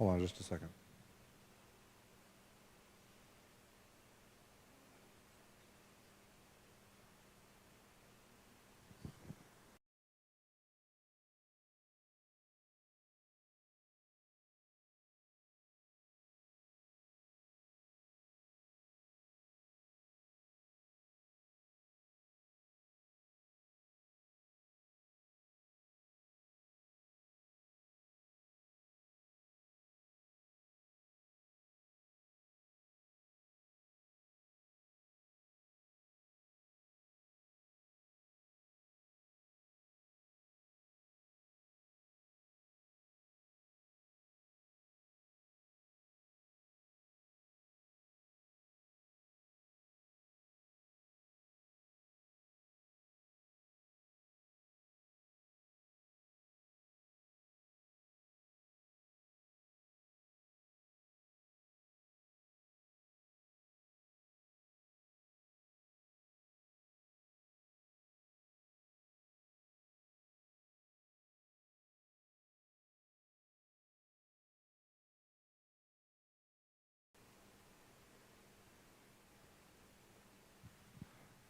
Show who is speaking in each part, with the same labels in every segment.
Speaker 1: Hold on just a second.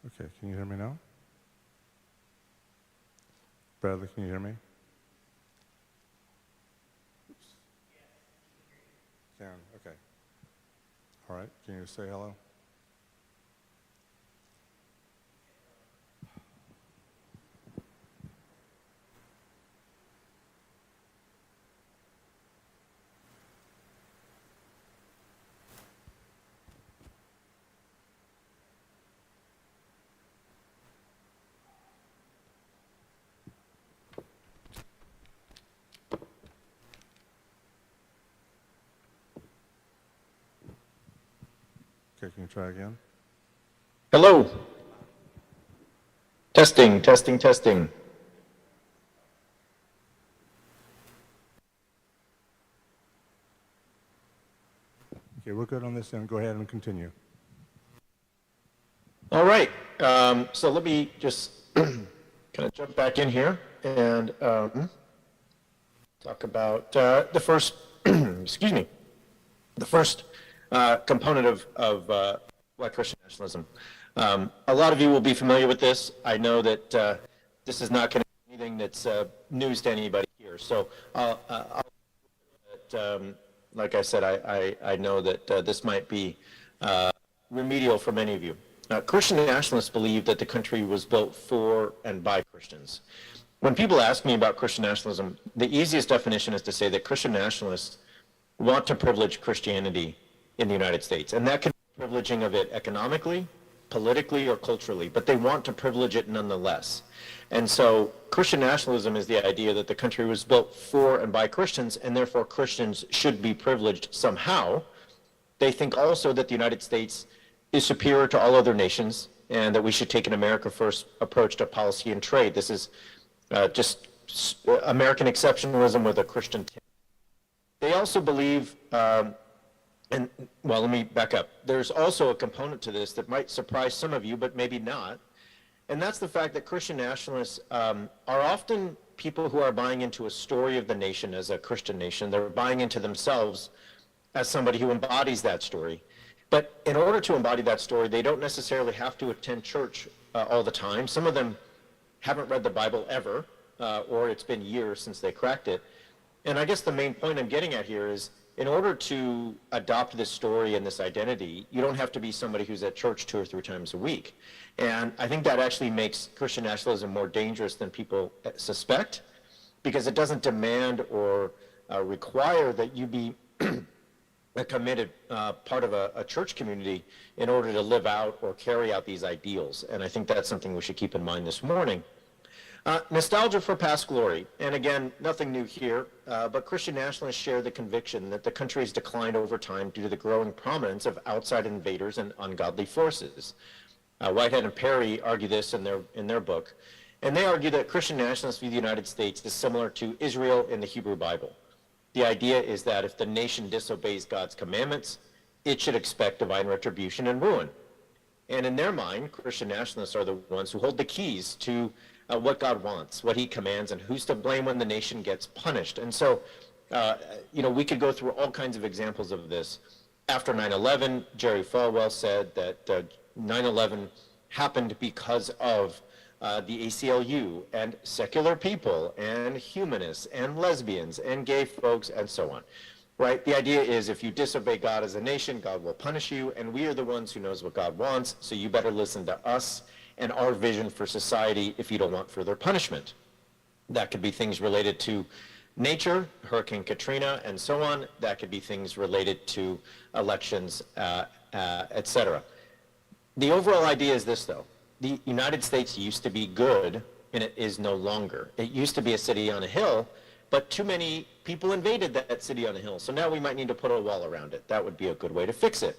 Speaker 1: Okay, can you hear me now? Bradley, can you hear me? Oops. Can, okay. All right, can you say hello? Okay, can you try again?
Speaker 2: Hello. Testing, testing, testing.
Speaker 1: Okay, we're good on this end. Go ahead and continue.
Speaker 2: All right. So let me just kind of jump back in here and talk about the first, excuse me, the first component of white Christian nationalism. A lot of you will be familiar with this. I know that this is not going to be anything that's news to anybody here. So like I said, I know that this might be remedial for many of you. Christian nationalists believe that the country was built for and by Christians. When people ask me about Christian nationalism, the easiest definition is to say that Christian nationalists want to privilege Christianity in the United States. And that can be privileging of it economically, politically, or culturally, but they want to privilege it nonetheless. And so Christian nationalism is the idea that the country was built for and by Christians, and therefore Christians should be privileged somehow. They think also that the United States is superior to all other nations, and that we should take an America First approach to policy and trade. This is just American exceptionalism with a Christian tint. They also believe, well, let me back up. There's also a component to this that might surprise some of you, but maybe not. And that's the fact that Christian nationalists are often people who are buying into a story of the nation as a Christian nation. They're buying into themselves as somebody who embodies that story. But in order to embody that story, they don't necessarily have to attend church all the time. Some of them haven't read the Bible ever, or it's been years since they cracked it. And I guess the main point I'm getting at here is, in order to adopt this story and this identity, you don't have to be somebody who's at church 2 or 3 times a week. And I think that actually makes Christian nationalism more dangerous than people suspect, because it doesn't demand or require that you be a committed part of a church community in order to live out or carry out these ideals. And I think that's something we should keep in mind this morning. Nostalgia for past glory. And again, nothing new here, but Christian nationalists share the conviction that the country has declined over time due to the growing prominence of outside invaders and ungodly forces. Whitehead and Perry argue this in their book. And they argue that Christian nationalists view the United States as similar to Israel in the Hebrew Bible. The idea is that if the nation disobeys God's commandments, it should expect divine retribution and ruin. And in their mind, Christian nationalists are the ones who hold the keys to what God wants, what he commands, and who's to blame when the nation gets punished. And so We could go through all kinds of examples of this. After 9/11, Jerry Falwell said that 9/11 happened because of the ACLU and secular people and humanists and lesbians and gay folks and so on. Right? The idea is if you disobey God as a nation, God will punish you, and we are the ones who knows what God wants, so you better listen to us and our vision for society if you don't want further punishment. That could be things related to nature, Hurricane Katrina, and so on. That could be things related to elections, etc. The overall idea is this, though. The United States used to be good, and it is no longer. It used to be a city on a hill, but too many people invaded that city on a hill. So now we might need to put a wall around it. That would be a good way to fix it.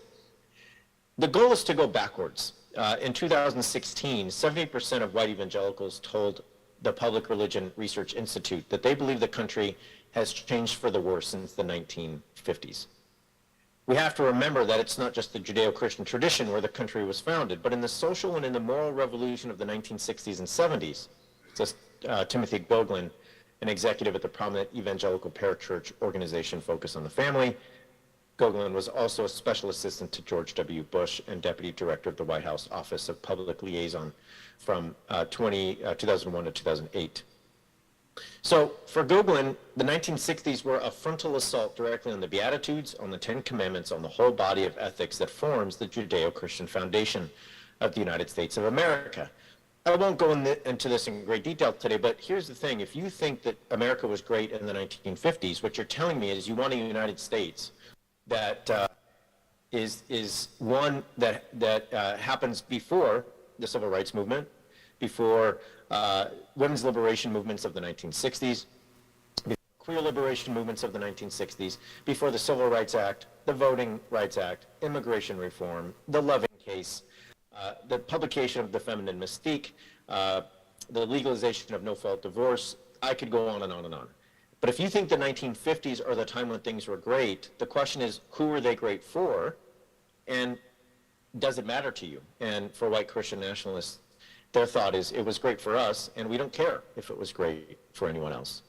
Speaker 2: The goal is to go backwards. In 2016, 70% of white evangelicals told the Public Religion Research Institute that they believe the country has changed for the worse since the 1950s. We have to remember that it's not just the Judeo-Christian tradition where the country was founded, but in the social and in the moral revolution of the 1960s and 70s, says Timothy Goglin, an executive at the prominent evangelical parachurch organization Focus on the Family. Goglin was also a special assistant to George W. Bush and deputy director of the White House Office of Public Liaison from 2001 to 2008. So for Goglin, the 1960s were a frontal assault directly on the Beatitudes, on the Ten Commandments, on the whole body of ethics that forms the Judeo-Christian foundation of the United States of America. I won't go into this in great detail today, but here's the thing. If you think that America was great in the 1950s, what you're telling me is you want a United States that is one that happens before the Civil Rights Movement, before women's liberation movements of the 1960s, before queer liberation movements of the 1960s, before the Civil Rights Act, the Voting Rights Act, immigration reform, the Loving Case, the publication of The Feminine Mystique, the legalization of no-fault divorce. I could go on and on and on. But if you think the 1950s are the time when things were great, the question is, who were they great for? And does it matter to you? And for white Christian nationalists, their thought is, it was great for us, and we don't care if it was great for anyone else.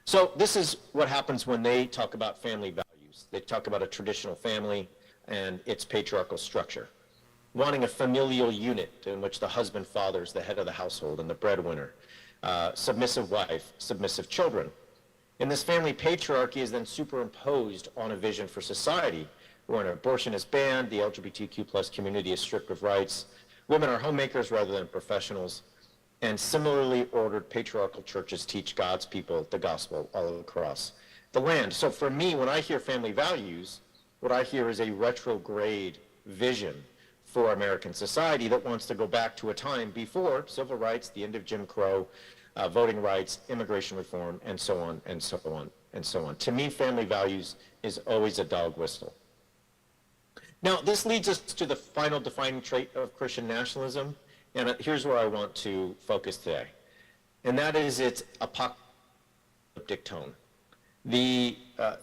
Speaker 2: So this is what happens when they talk about family values. They talk about a traditional family and its patriarchal structure, wanting a familial unit in which the husband fathers the head of the household and the breadwinner, submissive wife, submissive children. And this family patriarchy is then superimposed on a vision for society, where an abortion is banned, the LGBTQ plus community is stripped of rights, women are homemakers rather than professionals, and similarly ordered patriarchal churches teach God's people the gospel all across the land. So for me, when I hear family values, what I hear is a retrograde vision for American society that wants to go back to a time before civil rights, the end of Jim Crow, voting rights, immigration reform, and so on, and so on, and so on. To me, family values is always a dog whistle. Now, this leads us to the final defining trait of Christian nationalism, and here's where I want to focus today, and that is its apocalyptic tone. The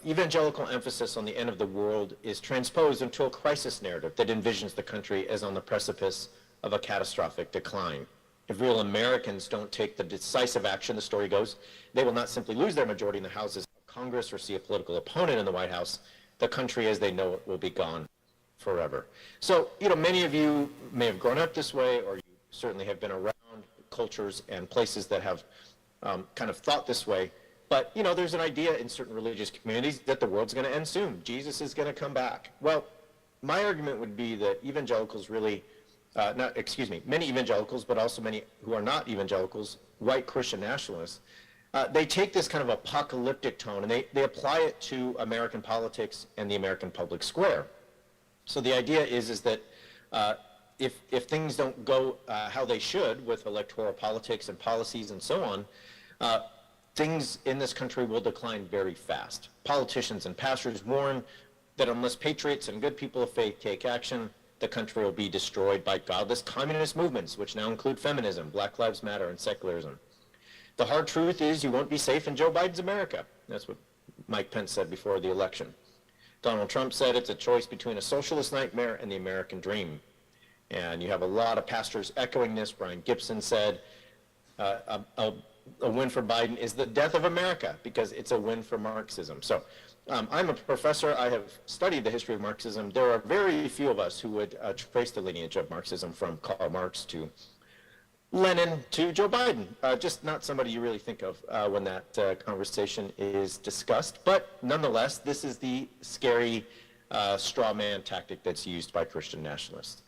Speaker 2: evangelical emphasis on the end of the world is transposed into a crisis narrative that envisions the country as on the precipice of a catastrophic decline. If real Americans don't take the decisive action, the story goes, they will not simply lose their majority in the houses of Congress or see a political opponent in the White House. The country as they know it will be gone forever. So, many of you may have grown up this way, or you certainly have been around cultures and places that have kind of thought this way. But, there's an idea in certain religious communities that the world's going to end soon. Jesus is going to come back. Well, my argument would be that evangelicals really, many evangelicals, but also many who are not evangelicals, white Christian nationalists, they take this kind of apocalyptic tone and they apply it to American politics and the American public square. So the idea is that if things don't go how they should with electoral politics and policies and so on, things in this country will decline very fast. Politicians and pastors warn that unless patriots and good people of faith take action, the country will be destroyed by godless communist movements, which now include feminism, Black Lives Matter, and secularism. The hard truth is you won't be safe in Joe Biden's America. That's what Mike Pence said before the election. Donald Trump said it's a choice between a socialist nightmare and the American dream. And you have a lot of pastors echoing this. Brian Gibson said, a a win for Biden is the death of America, because it's a win for Marxism. So I'm a professor. I have studied the history of Marxism. There are very few of us who would trace the lineage of Marxism from Karl Marx to Lenin to Joe Biden. Just not somebody you really think of when that conversation is discussed. But nonetheless, this is the scary straw man tactic that's used by Christian nationalists.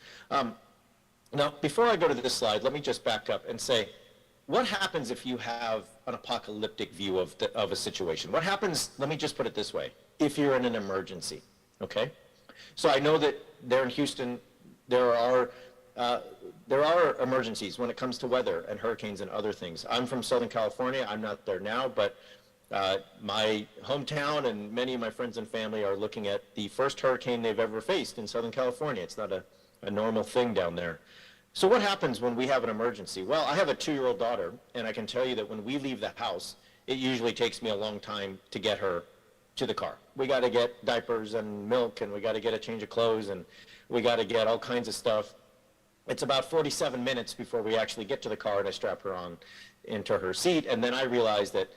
Speaker 2: Now, before I go to this slide, let me just back up and say, what happens if you have an apocalyptic view of a situation? What happens, let me just put it this way, if you're in an emergency, okay? So I know that there in Houston, there are emergencies when it comes to weather and hurricanes and other things. I'm from Southern California. I'm not there now, but my hometown and many of my friends and family are looking at the first hurricane they've ever faced in Southern California. It's not a normal thing down there. So what happens when we have an emergency? Well, I have a 2-year-old daughter, and I can tell you that when we leave the house, it usually takes me a long time to get her to the car. We got to get diapers and milk, and we got to get a change of clothes, and we got to get all kinds of stuff. It's about 47 minutes before we actually get to the car, and I strap her on into her seat, and then I realize that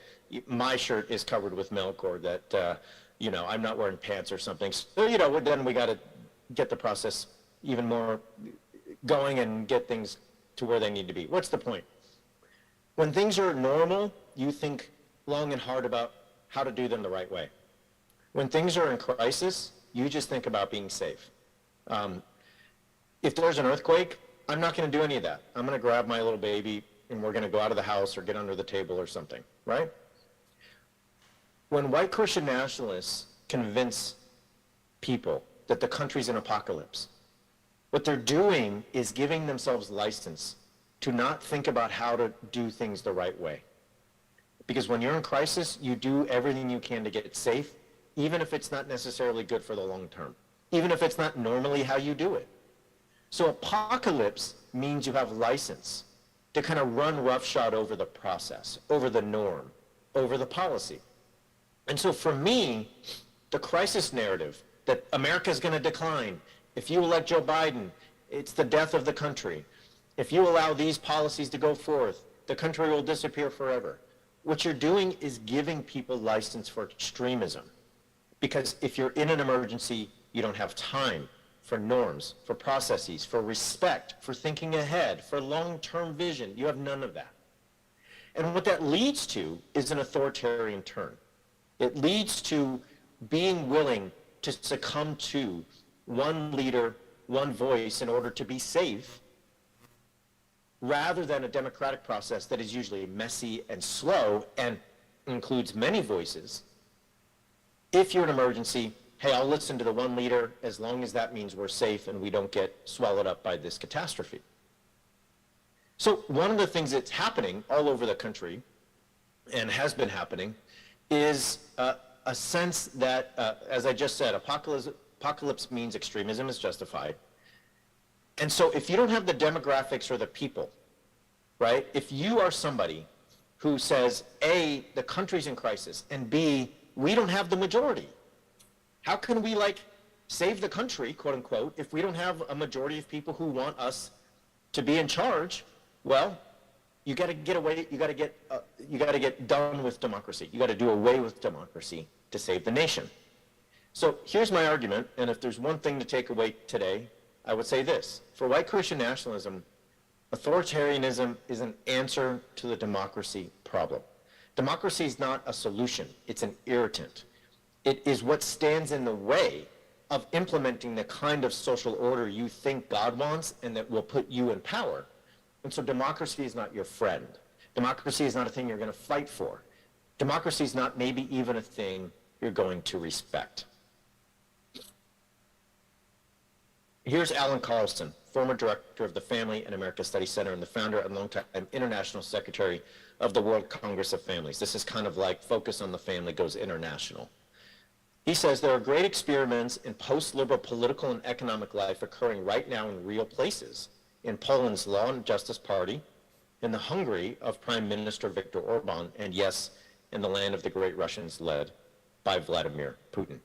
Speaker 2: my shirt is covered with milk, or that, I'm not wearing pants or something. So, then we got to get the process even more going and get things to where they need to be. What's the point? When things are normal, you think long and hard about how to do them the right way. When things are in crisis, you just think about being safe. If there's an earthquake, I'm not going to do any of that. I'm going to grab my little baby and we're going to go out of the house or get under the table or something, right? When white Christian nationalists convince people that the country's in apocalypse, what they're doing is giving themselves license to not think about how to do things the right way. Because when you're in crisis, you do everything you can to get it safe, even if it's not necessarily good for the long term, even if it's not normally how you do it. So apocalypse means you have license to kind of run roughshod over the process, over the norm, over the policy. And so for me, the crisis narrative that America's going to decline, if you elect Joe Biden, it's the death of the country. If you allow these policies to go forth, the country will disappear forever. What you're doing is giving people license for extremism. Because if you're in an emergency, you don't have time for norms, for processes, for respect, for thinking ahead, for long-term vision. You have none of that. And what that leads to is an authoritarian turn. It leads to being willing to succumb to one leader, one voice in order to be safe, rather than a democratic process that is usually messy and slow and includes many voices. If you're in an emergency, hey, I'll listen to the one leader as long as that means we're safe and we don't get swallowed up by this catastrophe. So one of the things that's happening all over the country and has been happening is a sense that, as I just said, apocalypse means extremism is justified. And so if you don't have the demographics or the people, right, if you are somebody who says, A, the country's in crisis, and B, we don't have the majority. How can we, save the country, quote unquote, if we don't have a majority of people who want us to be in charge? Well, you got to get away, you got to get done with democracy. You got to do away with democracy to save the nation. So here's my argument, and if there's one thing to take away today, I would say this. For white Christian nationalism, authoritarianism is an answer to the democracy problem. Democracy is not a solution, it's an irritant. It is what stands in the way of implementing the kind of social order you think God wants and that will put you in power. And so democracy is not your friend. Democracy is not a thing you're going to fight for. Democracy is not maybe even a thing you're going to respect. Here's Alan Carlson, former director of the Family and America Studies Center and the founder and longtime international secretary of the World Congress of Families. This is kind of like Focus on the Family goes international. He says there are great experiments in post-liberal political and economic life occurring right now in real places, in Poland's Law and Justice Party, in the Hungary of Prime Minister Viktor Orban, and yes, in the land of the great Russians led by Vladimir Putin.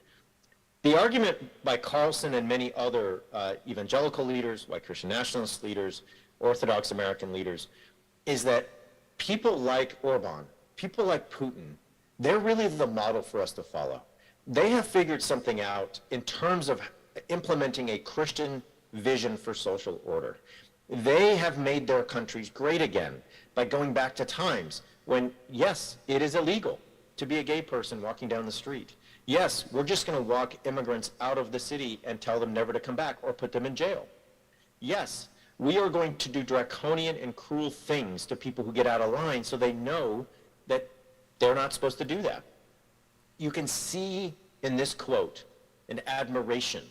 Speaker 2: The argument by Carlson and many other evangelical leaders, white Christian nationalist leaders, Orthodox American leaders, is that people like Orban, people like Putin, they're really the model for us to follow. They have figured something out in terms of implementing a Christian vision for social order. They have made their countries great again by going back to times when, yes, it is illegal to be a gay person walking down the street. Yes, we're just going to walk immigrants out of the city and tell them never to come back or put them in jail. Yes, we are going to do draconian and cruel things to people who get out of line so they know that they're not supposed to do that. You can see in this quote an admiration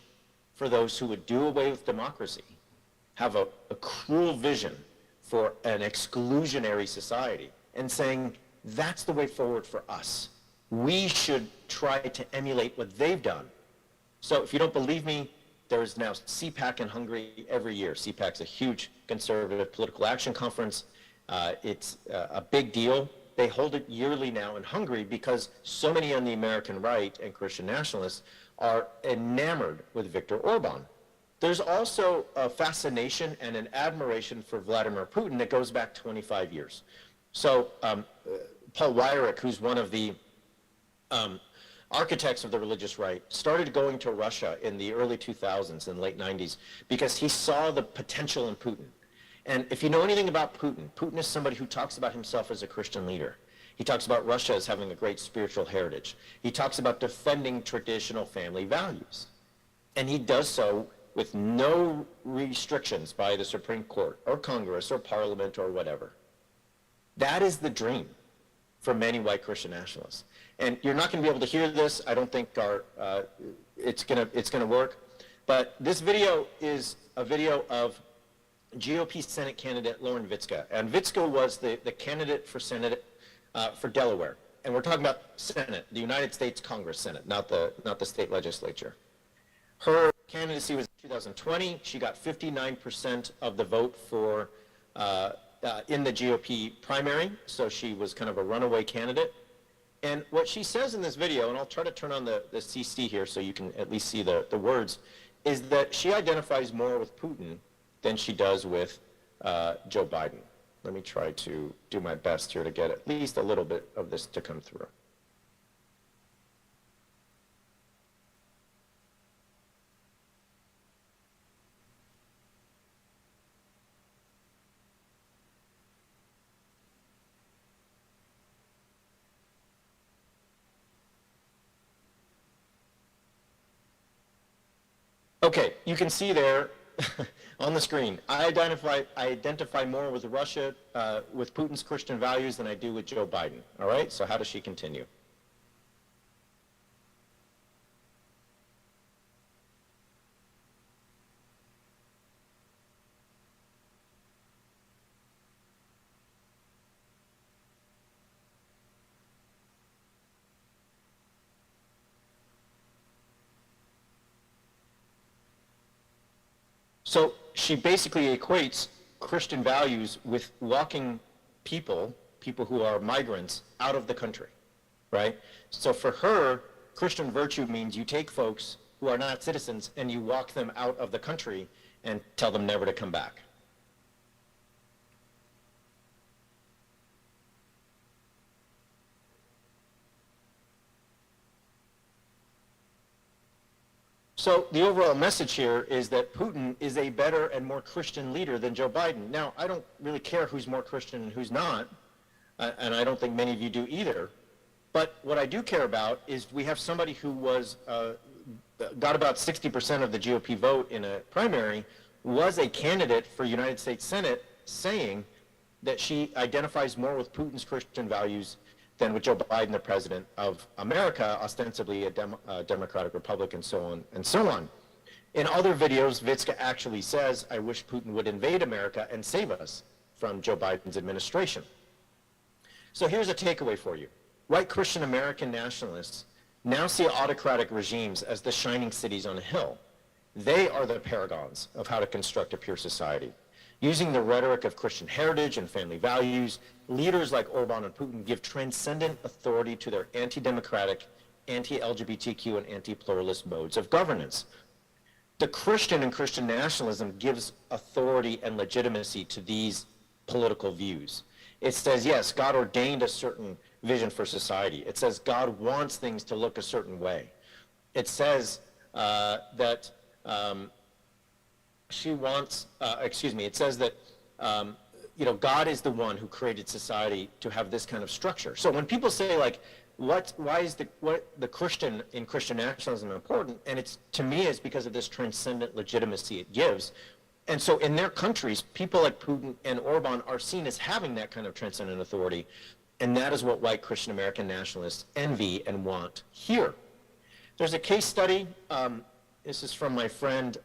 Speaker 2: for those who would do away with democracy, have a cruel vision for an exclusionary society, and saying, that's the way forward for us. We should try to emulate what they've done. So if you don't believe me, there is now CPAC in Hungary every year. CPAC's a huge conservative political action conference. It's a big deal. They hold it yearly now in Hungary because so many on the American right and Christian nationalists are enamored with Viktor Orban. There's also a fascination and an admiration for Vladimir Putin that goes back 25 years. So Paul Weyrich, who's one of the architects of the religious right, started going to Russia in the early 2000s and late 90s because he saw the potential in Putin. And if you know anything about Putin, Putin is somebody who talks about himself as a Christian leader. He talks about Russia as having a great spiritual heritage. He talks about defending traditional family values. And he does so with no restrictions by the Supreme Court or Congress or Parliament or whatever. That is the dream for many white Christian nationalists. And you're not going to be able to hear this. I don't think it's going to work. But this video is a video of GOP Senate candidate Lauren Witzka. And Witzka was the candidate for Senate for Delaware. And we're talking about Senate, the United States Congress Senate, not the state legislature. Her candidacy was in 2020. She got 59% of the vote for in the GOP primary, so she was kind of a runaway candidate. And what she says in this video, and I'll try to turn on the CC here so you can at least see the words, is that she identifies more with Putin than she does with Joe Biden. Let me try to do my best here to get at least a little bit of this to come through. Okay, you can see there on the screen, I identify more with Russia, with Putin's Christian values than I do with Joe Biden. All right, so how does she continue? So she basically equates Christian values with walking people who are migrants, out of the country, right? So for her, Christian virtue means you take folks who are not citizens and you walk them out of the country and tell them never to come back. So the overall message here is that Putin is a better and more Christian leader than Joe Biden. Now, I don't really care who's more Christian and who's not, and I don't think many of you do either. But what I do care about is we have somebody who was got about 60% of the GOP vote in a primary, was a candidate for United States Senate, saying that she identifies more with Putin's Christian values than with Joe Biden, the president of America, ostensibly a Democratic Republic, and so on and so on. In other videos, Witzka actually says, I wish Putin would invade America and save us from Joe Biden's administration. So here's a takeaway for you. White Christian American nationalists now see autocratic regimes as the shining cities on a hill. They are the paragons of how to construct a pure society. Using the rhetoric of Christian heritage and family values, leaders like Orban and Putin give transcendent authority to their anti-democratic, anti-LGBTQ, and anti-pluralist modes of governance. The Christian and Christian nationalism gives authority and legitimacy to these political views. It says, yes, God ordained a certain vision for society. It says God wants things to look a certain way. It says that it says that, God is the one who created society to have this kind of structure. So when people say, like, why is the Christian in Christian nationalism important? And to me, it's because of this transcendent legitimacy it gives. And so in their countries, people like Putin and Orban are seen as having that kind of transcendent authority. And that is what white Christian American nationalists envy and want here. There's a case study. This is from my friend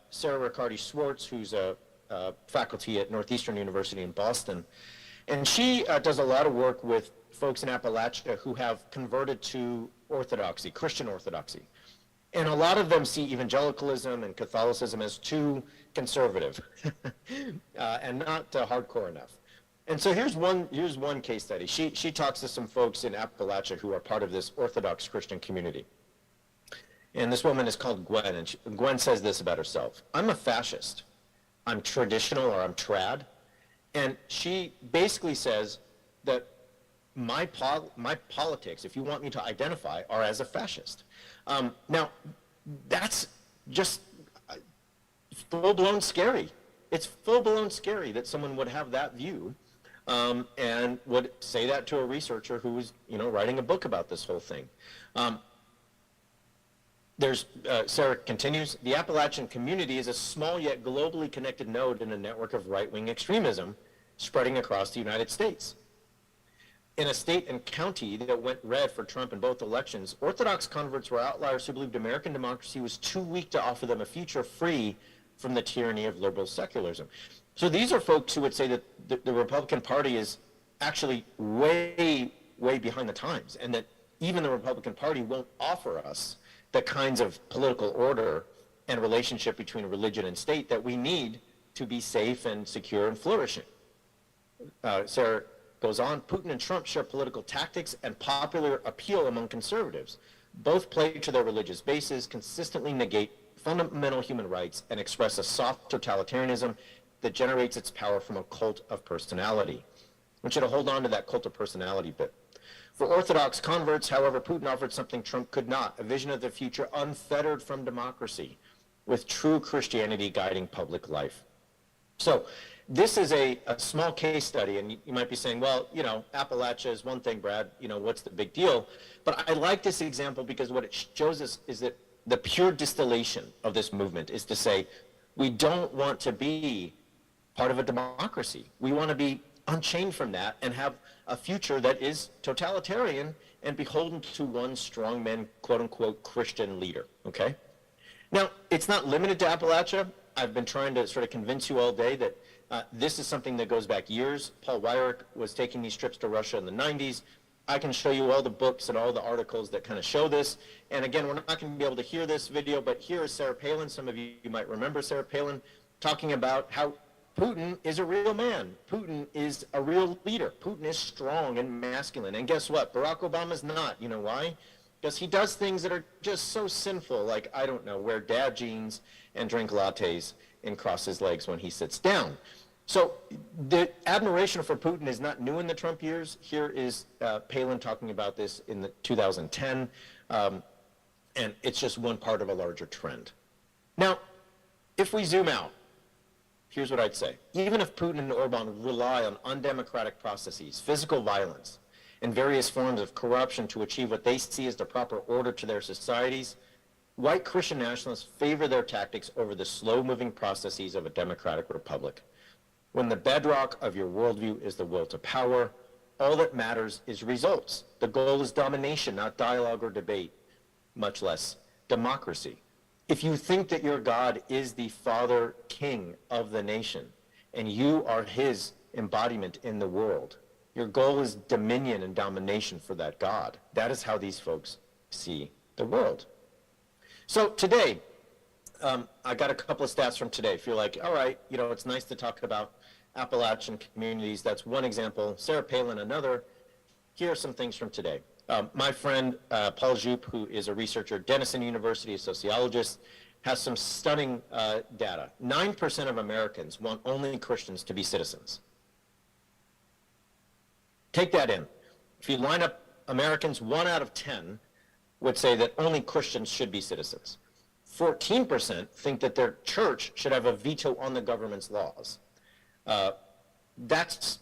Speaker 2: Sarah Riccardi-Schwartz, who's a faculty at Northeastern University in Boston. And she does a lot of work with folks in Appalachia who have converted to orthodoxy, Christian orthodoxy. And a lot of them see evangelicalism and Catholicism as too conservative and not hardcore enough. And so here's one case study. She talks to some folks in Appalachia who are part of this Orthodox Christian community. And this woman is called Gwen, and Gwen says this about herself: I'm a fascist. I'm traditional, or I'm trad. And she basically says that my politics, if you want me to identify, are as a fascist. Now, that's just full-blown scary. It's full-blown scary that someone would have that view and would say that to a researcher who was, writing a book about this whole thing. Sarah continues, the Appalachian community is a small yet globally connected node in a network of right-wing extremism spreading across the United States. In a state and county that went red for Trump in both elections, Orthodox converts were outliers who believed American democracy was too weak to offer them a future free from the tyranny of liberal secularism. So these are folks who would say that the Republican Party is actually way, way behind the times, and that even the Republican Party won't offer us the kinds of political order and relationship between religion and state that we need to be safe and secure and flourishing. Sarah goes on, Putin and Trump share political tactics and popular appeal among conservatives. Both play to their religious bases, consistently negate fundamental human rights, and express a soft totalitarianism that generates its power from a cult of personality. I want you to hold on to that cult of personality bit. For Orthodox converts, however, Putin offered something Trump could not, a vision of the future unfettered from democracy, with true Christianity guiding public life. So this is a small case study, and you might be saying, well, Appalachia is one thing, Brad, what's the big deal? But I like this example because what it shows us is that the pure distillation of this movement is to say, we don't want to be part of a democracy. We want to be unchained from that and have a future that is totalitarian and beholden to one strongman, quote-unquote, Christian leader, okay? Now, it's not limited to Appalachia. I've been trying to sort of convince you all day that this is something that goes back years. Paul Weyrich was taking these trips to Russia in the 90s. I can show you all the books and all the articles that kind of show this. And again, we're not going to be able to hear this video, but here is Sarah Palin. Some of you might remember Sarah Palin talking about how Putin is a real man. Putin is a real leader. Putin is strong and masculine. And guess what? Barack Obama's not. You know why? Because he does things that are just so sinful, like, I don't know, wear dad jeans and drink lattes and cross his legs when he sits down. So the admiration for Putin is not new in the Trump years. Here is Palin talking about this in 2010, and it's just one part of a larger trend. Now, if we zoom out, here's what I'd say. Even if Putin and Orban rely on undemocratic processes, physical violence, and various forms of corruption to achieve what they see as the proper order to their societies, white Christian nationalists favor their tactics over the slow-moving processes of a democratic republic. When the bedrock of your worldview is the will to power, all that matters is results. The goal is domination, not dialogue or debate, much less democracy. If you think that your God is the Father King of the nation, and you are his embodiment in the world, your goal is dominion and domination for that God. That is how these folks see the world. So today, I got a couple of stats from today. If you're like, all right, it's nice to talk about Appalachian communities. That's one example. Sarah Palin, another. Here are some things from today. My friend, Paul Jupp, who is a researcher at Denison University, a sociologist, has some stunning data. 9% of Americans want only Christians to be citizens. Take that in. If you line up Americans, 1 out of 10 would say that only Christians should be citizens. 14% think that their church should have a veto on the government's laws. That's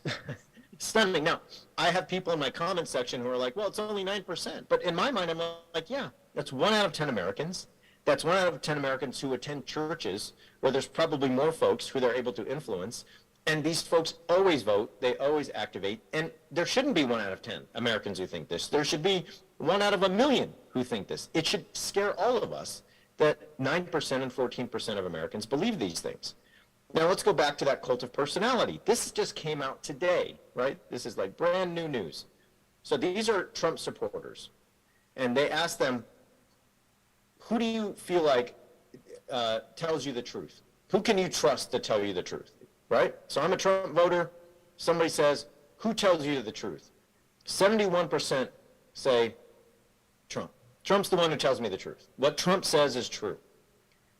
Speaker 2: stunning. Now, I have people in my comment section who are like, well, it's only 9%. But in my mind, I'm like, yeah, that's 1 out of 10 Americans. That's 1 out of 10 Americans who attend churches where there's probably more folks who they're able to influence. And these folks always vote, they always activate, and there shouldn't be 1 out of 10 Americans who think this. There should be 1 out of a million who think this. It should scare all of us that 9% and 14% of Americans believe these things. Now let's go back to that cult of personality. This just came out today, right? This is like brand new news. So these are Trump supporters, and they asked them, who do you feel like tells you the truth? Who can you trust to tell you the truth? Right? So I'm a Trump voter. Somebody says, who tells you the truth? 71% say Trump. Trump's the one who tells me the truth. What Trump says is true.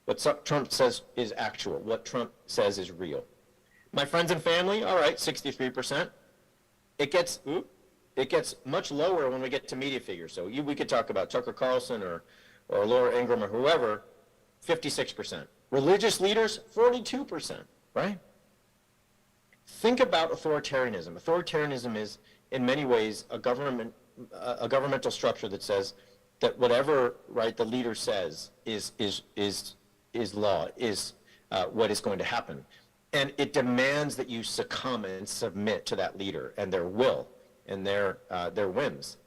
Speaker 2: What Trump says is actual. What Trump says is real. My friends and family, all right, 63%. It gets much lower when we get to media figures. So we could talk about Tucker Carlson or Laura Ingraham or whoever, 56%. Religious leaders, 42%, right? Think about authoritarianism. Authoritarianism is, in many ways, a governmental structure that says that whatever, right, the leader says is law, is what is going to happen, and it demands that you succumb and submit to that leader and their will and their whims.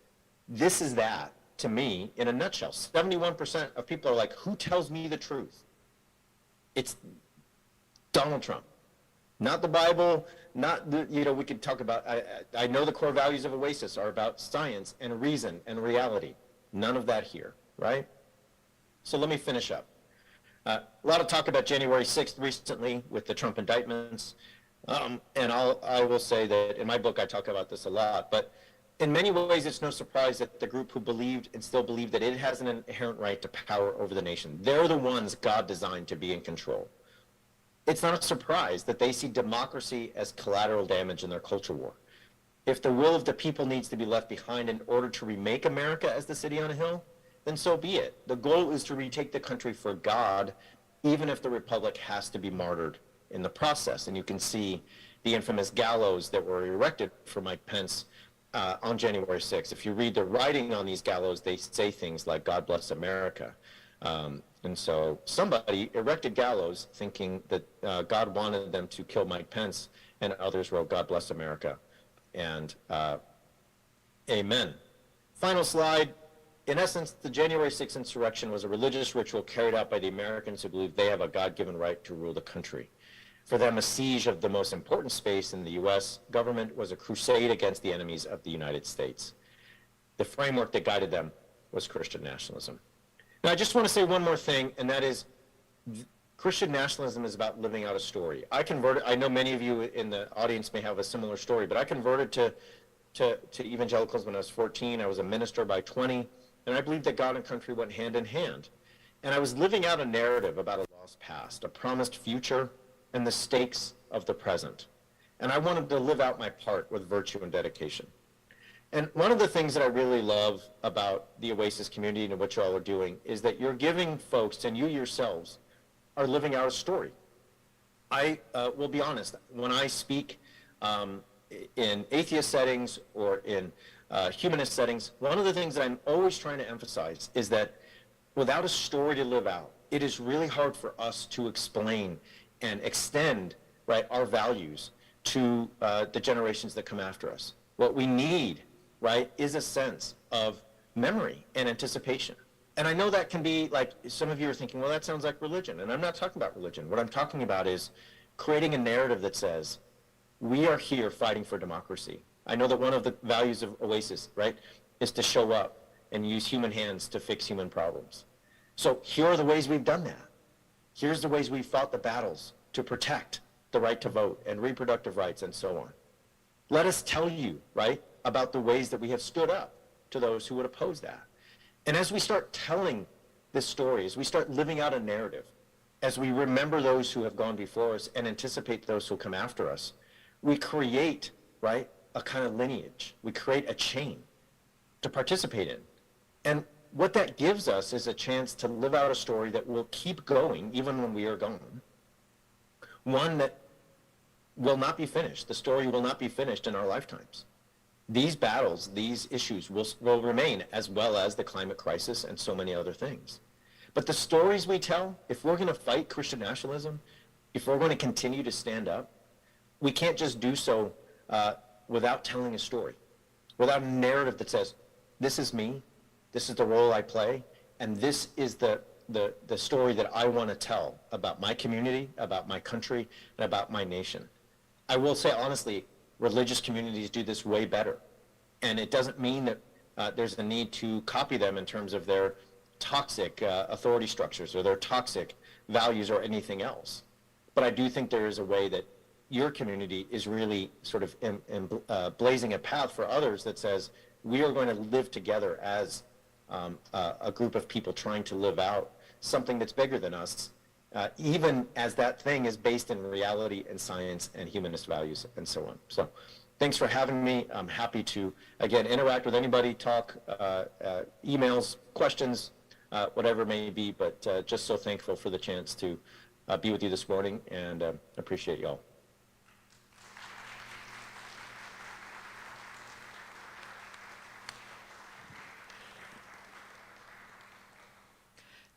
Speaker 2: This is that, to me, in a nutshell. 71% of people are like, who tells me the truth? It's Donald Trump. Not the Bible, not the, we could talk about, I know the core values of Oasis are about science and reason and reality. None of that here, right? So let me finish up. A lot of talk about January 6th recently with the Trump indictments. And I will say that in my book, I talk about this a lot, but in many ways, it's no surprise that the group who believed and still believe that it has an inherent right to power over the nation, they're the ones God designed to be in control. It's not a surprise that they see democracy as collateral damage in their culture war. If the will of the people needs to be left behind in order to remake America as the city on a hill, then so be it. The goal is to retake the country for God, even if the republic has to be martyred in the process. And you can see the infamous gallows that were erected for Mike Pence on January 6th. If you read the writing on these gallows, they say things like, God bless America. And so somebody erected gallows thinking that God wanted them to kill Mike Pence, and others wrote, God bless America. And amen. Final slide. In essence, the January 6th insurrection was a religious ritual carried out by the Americans who believe they have a God-given right to rule the country. For them, a siege of the most important space in the U.S. government was a crusade against the enemies of the United States. The framework that guided them was Christian nationalism. Now, I just want to say one more thing, and that is Christian nationalism is about living out a story. I know many of you in the audience may have a similar story, but I converted to evangelicals when I was 14. I was a minister by 20, and I believed that God and country went hand in hand. And I was living out a narrative about a lost past, a promised future, and the stakes of the present. And I wanted to live out my part with virtue and dedication. And one of the things that I really love about the Oasis community and what you all are doing is that you're giving folks, and you yourselves are living out a story. I will be honest, when I speak in atheist settings or in humanist settings, one of the things that I'm always trying to emphasize is that without a story to live out, it is really hard for us to explain and extend, right, our values to the generations that come after us. What we need, right, is a sense of memory and anticipation. And I know that can be like, some of you are thinking, well, that sounds like religion. And I'm not talking about religion. What I'm talking about is creating a narrative that says, we are here fighting for democracy. I know that one of the values of Oasis, right, is to show up and use human hands to fix human problems. So here are the ways we've done that. Here's the ways we've fought the battles to protect the right to vote and reproductive rights and so on. Let us tell you, right, about the ways that we have stood up to those who would oppose that. And as we start telling this story, as we start living out a narrative, as we remember those who have gone before us and anticipate those who will come after us, we create, right, a kind of lineage. We create a chain to participate in. And what that gives us is a chance to live out a story that will keep going even when we are gone. One that will not be finished. The story will not be finished in our lifetimes. These battles, these issues will remain, as well as the climate crisis and so many other things. But the stories we tell, if we're going to fight Christian nationalism, if we're going to continue to stand up, we can't just do so without telling a story, without a narrative that says, this is me, this is the role I play, and this is the story that I want to tell about my community, about my country, and about my nation. I will say, honestly, religious communities do this way better. And it doesn't mean that there's a need to copy them in terms of their toxic authority structures or their toxic values or anything else. But I do think there is a way that your community is really sort of blazing a path for others that says, we are going to live together as a group of people trying to live out something that's bigger than us, even as that thing is based in reality and science and humanist values and so on. So thanks for having me. I'm happy to, again, interact with anybody, talk, emails, questions, whatever it may be, but just so thankful for the chance to be with you this morning, and appreciate you all.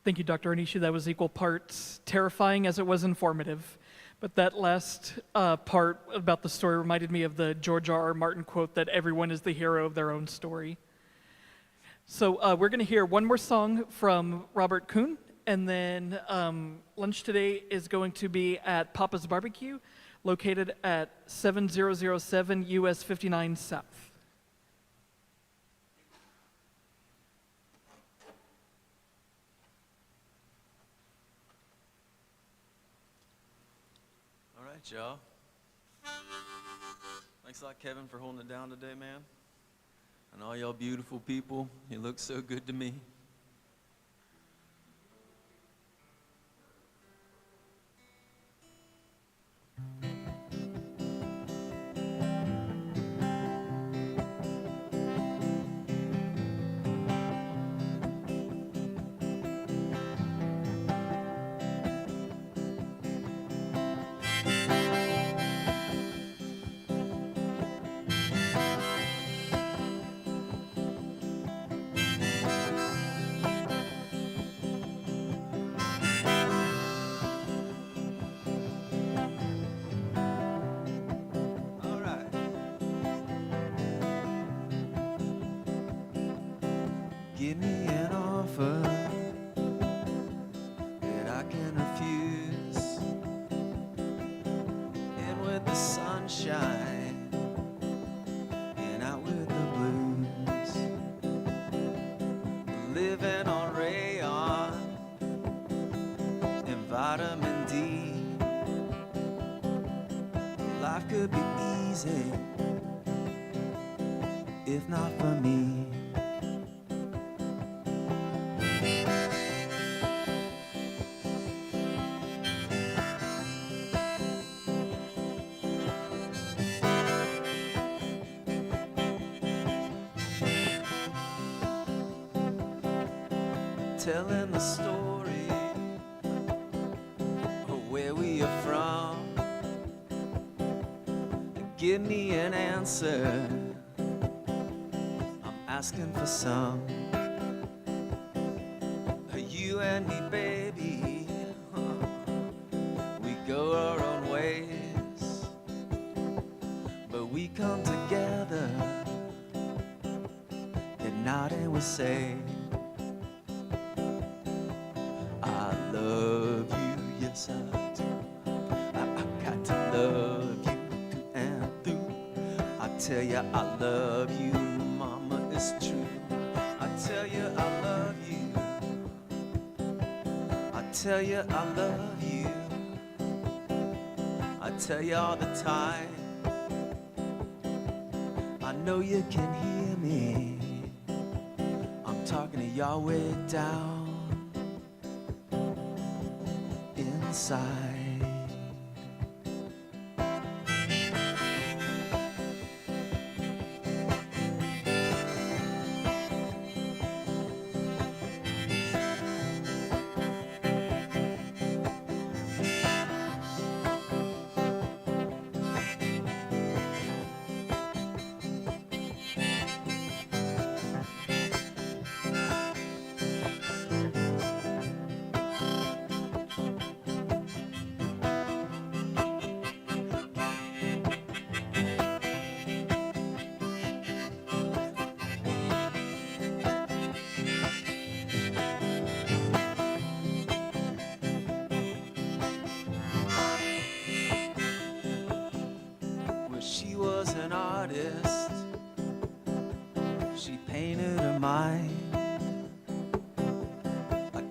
Speaker 3: Thank you, Dr. Onishi. That was equal parts terrifying as it was informative. But that last part about the story reminded me of the George R.R. Martin quote that everyone is the hero of their own story. So we're going to hear one more song from Robert Kuhn, and then lunch today is going to be at Papa's Barbecue, located at 7007 US 59 South.
Speaker 4: Y'all. Thanks a lot, Kevin, for holding it down today, man. And all y'all beautiful people, you look so good to me. Give me an offer that I can refuse. In with the sunshine, and out with the blues. Living on rayon and vitamin D. Life could be easy if not for me. Telling the story of where we are from. Give me an answer, I'm asking for some. You and me, baby, we go our own ways, but we come together at night and we say, yes I do. I got to love you through and through. I tell you I love you, mama, it's true. I tell you I love you. I tell you I love you. I tell you all the time. I know you can hear me. I'm talking to y'all way down inside.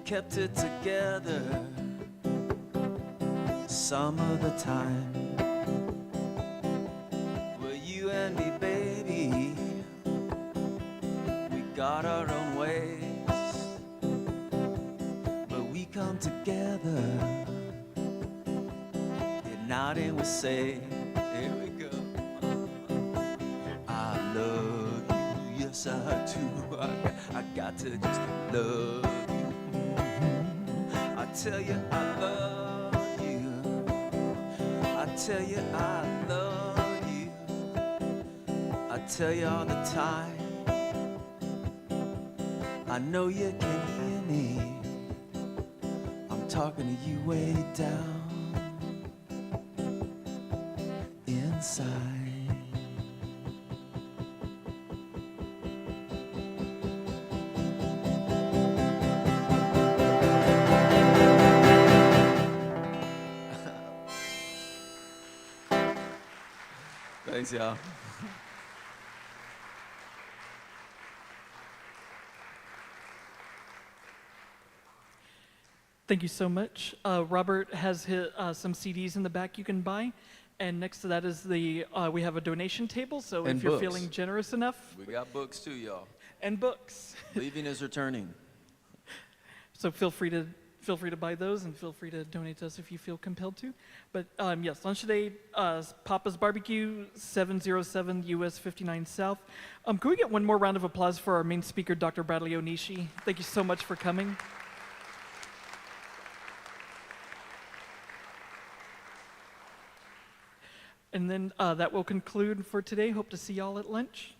Speaker 4: kept it together some of the time. Well, you and me, baby, we got our own ways, but we come together at night and we say, here we go. I love you, yes I do. I got to just love you. I tell you I love you. I tell you I love you. I tell you all the time. I know you can hear me. I'm talking to you way down inside. Thanks, y'all.
Speaker 3: Thank you so much. Robert has some CDs in the back you can buy. And next to that is we have a donation table. So
Speaker 4: And
Speaker 3: if you're
Speaker 4: books.
Speaker 3: feeling generous enough,
Speaker 4: We got books too, y'all.
Speaker 3: and books.
Speaker 4: Leaving is returning.
Speaker 3: So feel free to buy those and feel free to donate to us if you feel compelled to. But yes, lunch today, Papa's Barbecue, 707 US 59 South. Can we get one more round of applause for our main speaker, Dr. Bradley Onishi? Thank you so much for coming. And then that will conclude for today. Hope to see y'all at lunch.